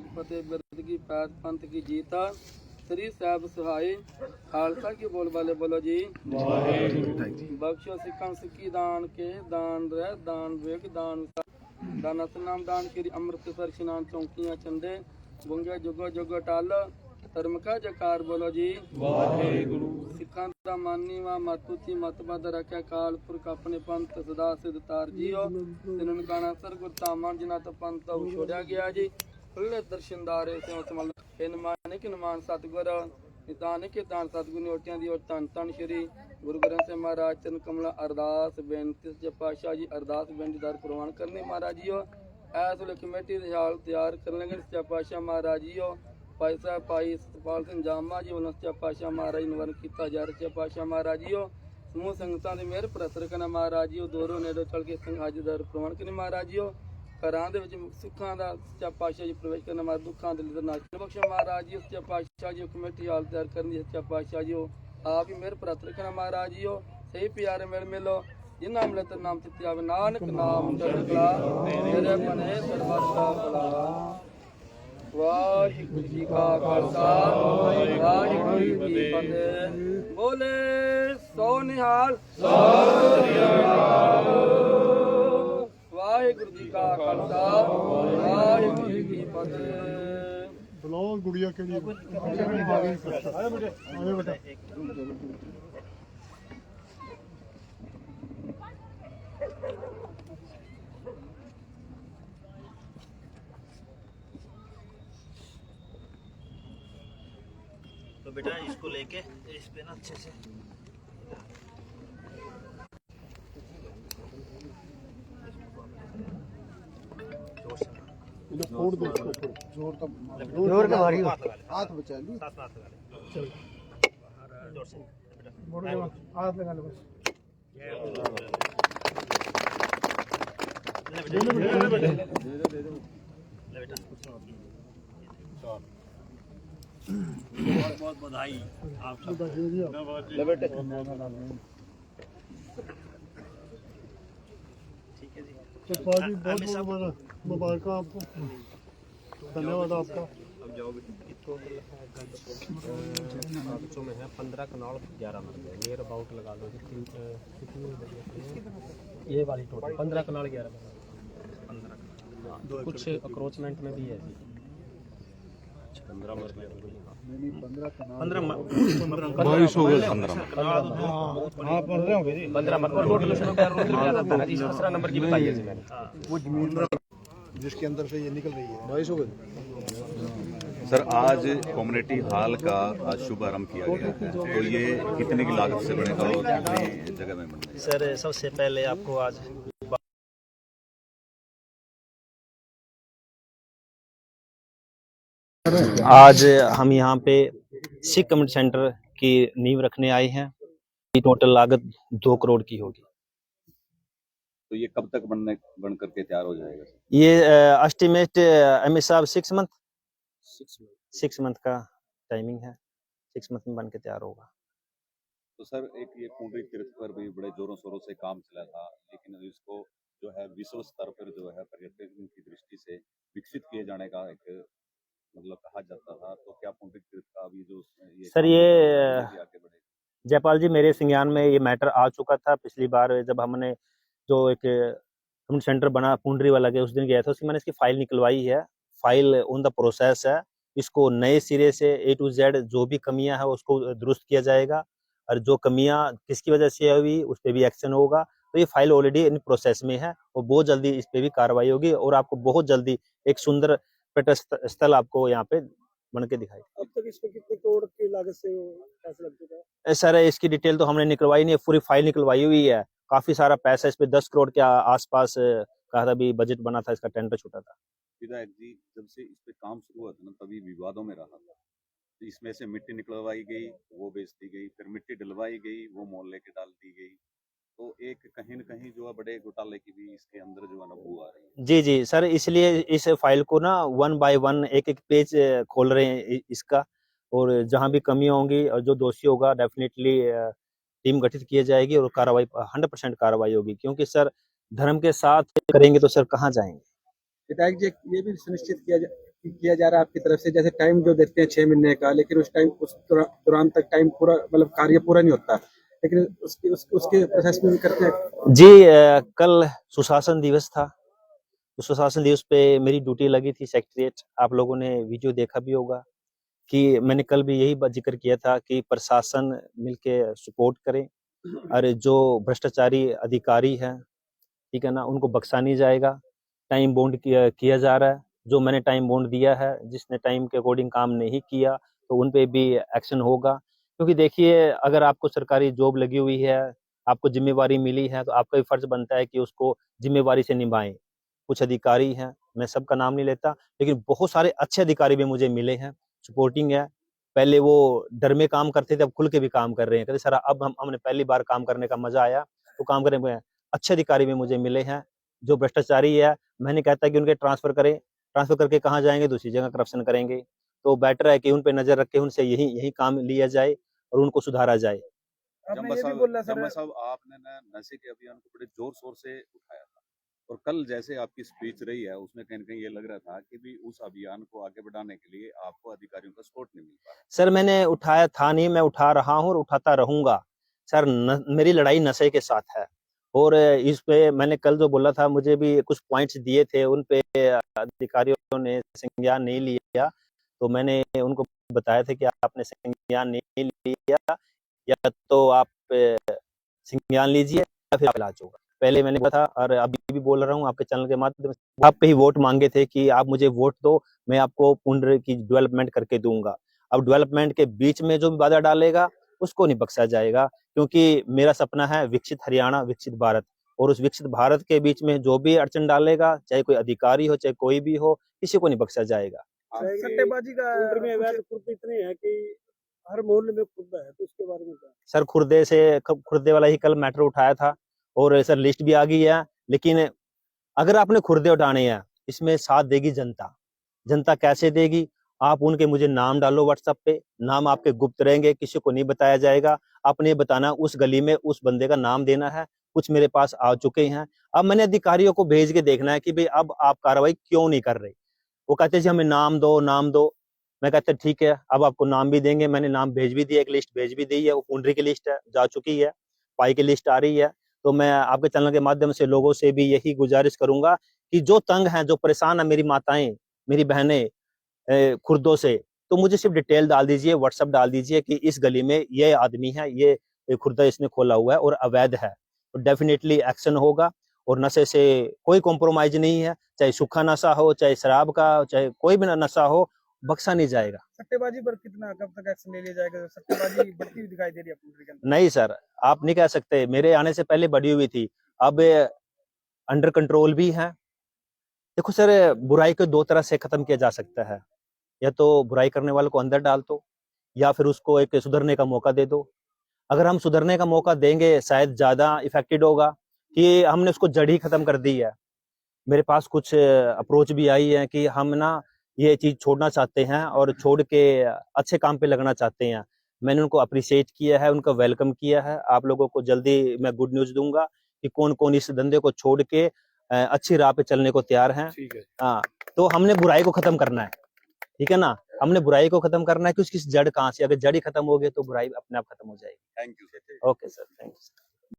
ਵੇਦ ਫਤਿਹ ਬਿਰਦ ਕੀ ਪੈਦ ਪੰਥ ਕੀ ਜੀਤਾ श्री साहब सहाय खालसा की बोल वाले बोलो जी बख्शो सिखन सिक्की दान के दान रह दान वेग दान दान नाम दान श्री अमृतसर स्नान चौकियां चंदे गुंगे जुगो जुगो टाल धर्म का जकार बोलो जी वाहेगुरु सिखां दा मानी वा मतुची मत बद रखे काल पुरख अपने पंथ सदा सिद्ध तार जियो तिन्हन काना सरगुर तामन जिना तो पंथ छोड़या गया जी खुले दर्शनदारे से समल इन मानिक मान सतगुर नितान के तान सतगुर ओटियां दी और तन तन श्री गुरु ग्रंथ से महाराज चरण कमला अरदास बेनती सच्चे पातशाह जी अरदास बेनती दर प्रवान करने महाराज जी ऐस वे कमेटी हाल तैयार करने लगे सच्चे पातशाह महाराज जी भाई साहब भाई सतपाल सिंह जामा जी उन्होंने सच्चे पातशाह महाराज निवारण किया जा रहा सच्चे पातशाह महाराज जी समूह संगतां दी मेहर प्रसर करना महाराज जी दोरों नेड़ों चल के संघ हाज दर प्रवान करने महाराज जी घरां दे विच सुखां दा सच्चा पातशाह जी प्रवेश करना मार दुखां दे लिदर नाच बख्शो महाराज जी सच्चा पातशाह जी कमेटी हाल तैयार करनी सच्चा पातशाह जी आप ही मेरे प्रार्थ रखना महाराज जी सही प्यारे मेल मिलो जिन्ना मिले तो नाम चित्ती आवे नानक नाम चढ़ला तेरे बने सर्वदा भला वाहिगुरु जी का खालसा वाहिगुरु जी की फतेह बोले सो निहाल वाहिगुरु जी का खालसा वाहिगुरु जी की फतेह बुलाओ गुड़िया के लिए बेटा तो बेटा इसको लेके इस पे ना अच्छे से फोड़ दो जोर का मारी हाथ बचा ली चल जोर से हाथ लगा लो बहुत बहुत बधाई आप सब ठीक है जी तो बहुत मुबारक आपको धन्यवाद आपका अब जाओ बच्चों में है 15 कनाल 11 मरते नियर अबाउट लगा लो ये वाली टोटल 15 कनाल 11 15 कुछ अक्रोचमेंट में भी है 15 मर गए 22 हो गए 15 मर जी दूसरा नंबर की बताइए जी मैंने वो जमीन जिसके अंदर से ये निकल रही है 22 हो गए सर आज कम्युनिटी हॉल का आज शुभारंभ किया गया है तो ये कितने की लागत से बनेगा और कितनी जगह में बनेगा? सर सबसे पहले आपको आज हम यहाँ पे सिख कम्युनिटी सेंटर की नींव रखने आए हैं। टोटल लागत 2 करोड़ की होगी। तो ये कब तक बन करके तैयार हो जाएगा? ये एस्टिमेट एमए साहब 6 मंथ का टाइमिंग है। 6 मंथ में बन के तैयार होगा। तो सर एक ये पुंडरी तीर्थ पर भी बड़े जोरों शोरों से काम चला था, लेकिन इसको जो है विश्व स्तर पर जो है पर्यटन की दृष्टि से विकसित किए जाने का एक मतलब कहा जाता था, तो क्या पुंडरी तीर्थ का अभी जो ये सर ये आगे बढ़े? जयपाल जी मेरे संज्ञान में ये मैटर आ चुका था। पिछली बार जब हमने जो एक कम्युनिटी सेंटर बना पुंडरी वाला के उस दिन गया था, उसकी मैंने इसकी फाइल निकलवाई है। फाइल ऑन द प्रोसेस है। इसको नए सिरे से A to Z जो भी कमियां है उसको दुरुस्त किया जाएगा और जो कमियां किसकी वजह से हुई उस पर भी एक्शन होगा। तो ये फाइल ऑलरेडी इन प्रोसेस में है और बहुत जल्दी इस पे भी कार्रवाई होगी और आपको बहुत जल्दी एक सुंदर पर्यटन स्थल आपको यहाँ पे बन के दिखाई। अब तक इस पे कितने करोड़ की लागत से पैसा लग चुका है? सर इसकी डिटेल तो हमने निकलवाई नहीं है, पूरी फाइल निकलवाई हुई है। काफी सारा पैसा इस पे 10 करोड़ के आसपास कहा था, भी बजट बना था, इसका टेंडर छूटा था। विधायक जी जब से इस पे काम शुरू हुआ था ना तभी विवादों में रहा था। तो इसमें से मिट्टी निकलवाई गई, वो बेच दी गई, फिर मिट्टी डलवाई गई, वो मोहल्ले के डाल दी गई। तो एक कहीं न कहीं जो है बड़े घोटाले की भी इसके अंदर जो है ना बू आ रही है। जी जी सर, इसलिए इस फाइल को ना 1 by 1 एक पेज खोल रहे हैं इसका, और जहां भी कमी होंगी और जो दोषी होगा डेफिनेटली टीम गठित की जाएगी और कार्रवाई 100% कार्रवाई होगी। क्योंकि सर धर्म के साथ करेंगे तो सर कहाँ जाएंगे। विधायक जी ये भी सुनिश्चित किया किया जा रहा है आपकी तरफ से? जैसे टाइम जो देते हैं 6 महीने का, लेकिन उस टाइम उस दौरान तक टाइम पूरा मतलब कार्य पूरा नहीं होता, लेकिन उसके प्रोसेस में भी करते हैं। जी कल सुशासन दिवस था। तो सुशासन दिवस पे मेरी ड्यूटी लगी थी सेक्रेटरीट। आप लोगों ने वीडियो देखा भी होगा कि मैंने कल भी यही बात जिक्र किया था कि प्रशासन मिलके सपोर्ट करे और जो भ्रष्टाचारी अधिकारी हैं, ठीक है ना, उनको बख्शा नहीं जाएगा। टाइम बॉन्ड किया जा रहा है। जो मैंने टाइम बॉन्ड दिया है, जिसने टाइम के अकॉर्डिंग काम नहीं किया तो उन पे भी एक्शन होगा। क्योंकि देखिए, अगर आपको सरकारी जॉब लगी हुई है, आपको जिम्मेवारी मिली है, तो आपका भी फर्ज बनता है कि उसको जिम्मेवारी से निभाएं। कुछ अधिकारी हैं, मैं सबका नाम नहीं लेता, लेकिन बहुत सारे अच्छे अधिकारी भी मुझे मिले हैं, सपोर्टिंग है। पहले वो डर में काम करते थे, अब खुल के भी काम कर रहे हैं। कहते सर अब हमने पहली बार काम करने का मजा आया, तो काम करने में अच्छे अधिकारी भी मुझे मिले हैं। जो भ्रष्टाचारी है, मैं नहीं कहता कि उनके ट्रांसफर करें, ट्रांसफर करके कहाँ जाएंगे, दूसरी जगह करप्शन करेंगे। तो बेटर है कि उन पे नजर रख के उनसे यही काम लिया जाए और उनको सुधारा जाए। आपने ये भी बोला सर, जम्मा साहब, आपने ना नशे के अभियान को बड़े जोर शोर से उठाया था, और कल जैसे आपकी स्पीच रही है उसमें कहीं न कहीं ये लग रहा था कि भी उस अभियान को आगे बढ़ाने के लिए आपको अधिकारियों का सपोर्ट नहीं मिल पा रहा। सर मैंने उठाया था नहीं, मैं उठा रहा हूँ और उठाता रहूंगा। सर मेरी लड़ाई नशे के साथ है, और इस पे मैंने कल जो बोला था, मुझे भी कुछ पॉइंट्स दिए थे, उन पे अधिकारियों ने संज्ञान नहीं लिया। तो मैंने उनको बताया था कि आपने संज्ञान नहीं लिया, या तो आप संज्ञान लीजिए या फिर इलाज होगा। पहले मैंने बोला था और अभी भी बोल रहा हूँ आपके चैनल के माध्यम से, आप पे ही वोट मांगे थे कि आप मुझे वोट दो, मैं आपको पुंडरी की डेवलपमेंट करके दूंगा। अब डेवलपमेंट के बीच में जो भी बाधा डालेगा उसको नहीं बख्शा जाएगा, क्योंकि मेरा सपना है विकसित हरियाणा, विकसित भारत। और उस विकसित भारत के बीच में जो भी अड़चन डालेगा, चाहे कोई अधिकारी हो, चाहे कोई भी हो, किसी को नहीं बख्शा जाएगा। सट्टेबाजी का इतनी है कि हर मोहल्ले में खुर्दा है, तो उसके बारे में क्या? सर खुर्दे वाला ही कल मैटर उठाया था, और सर लिस्ट भी आ गई है। लेकिन अगर आपने खुर्दे उठाने हैं, इसमें साथ देगी जनता। जनता कैसे देगी? आप उनके मुझे नाम डालो व्हाट्सएप पे, नाम आपके गुप्त रहेंगे, किसी को नहीं बताया जाएगा। आपने बताना उस गली में उस बंदे का नाम देना है। कुछ मेरे पास आ चुके हैं। अब मैंने अधिकारियों को भेज के देखना है कि भाई अब आप कार्रवाई क्यों नहीं कर रहे। वो कहते हैं जी हमें नाम दो, नाम दो। मैं कहता ठीक है, अब आपको नाम भी देंगे। मैंने नाम भेज भी दिया, एक लिस्ट भेज भी दी है, वो पुंडरी की लिस्ट है, जा चुकी है, पाई की लिस्ट आ रही है। तो मैं आपके चैनल के माध्यम से लोगों से भी यही गुजारिश करूंगा कि जो तंग हैं, जो परेशान है, मेरी माताएं, मेरी बहनें खुर्दों से, तो मुझे सिर्फ डिटेल डाल दीजिए, व्हाट्सएप डाल दीजिए कि इस गली में ये आदमी है, ये खुर्दा इसने खोला हुआ है और अवैध है, तो डेफिनेटली एक्शन होगा। और नशे से कोई कॉम्प्रोमाइज नहीं है, चाहे सूखा नशा हो, चाहे शराब का, चाहे कोई भी नशा हो, बख्शा नहीं जाएगा। सट्टेबाजी पर कितना कब तक एक्शन ले लिया जाएगा? सट्टेबाजी बढ़ती हुई दिखाई दे रही है पुंडरी के अंदर। नहीं सर, आप नहीं कह सकते, मेरे आने से पहले बढ़ी हुई थी, अब अंडर कंट्रोल भी है। देखो सर, बुराई को दो तरह से खत्म किया जा सकता है, या तो बुराई करने वाले को अंदर डाल दो, या फिर उसको एक सुधरने का मौका दे दो। अगर हम सुधरने का मौका देंगे, शायद ज्यादा इफेक्टेड होगा कि हमने उसको जड़ ही खत्म कर दी है। मेरे पास कुछ अप्रोच भी आई है कि हम ना ये चीज छोड़ना चाहते हैं और छोड़ के अच्छे काम पे लगना चाहते हैं। मैंने उनको अप्रिशिएट किया है, उनका वेलकम किया है। आप लोगों को जल्दी मैं गुड न्यूज दूंगा कि कौन कौन इस धंधे को छोड़ के अच्छी राह पे चलने को तैयार हैं। ठीक है। हाँ, तो हमने बुराई को खत्म करना है, ठीक है ना। हमने बुराई को खत्म करना है कि उसकी जड़ कहाँ से, अगर जड़ ही खत्म हो गई तो बुराई अपने आप खत्म हो जाएगी। Thank you sir. Okay sir, thank you.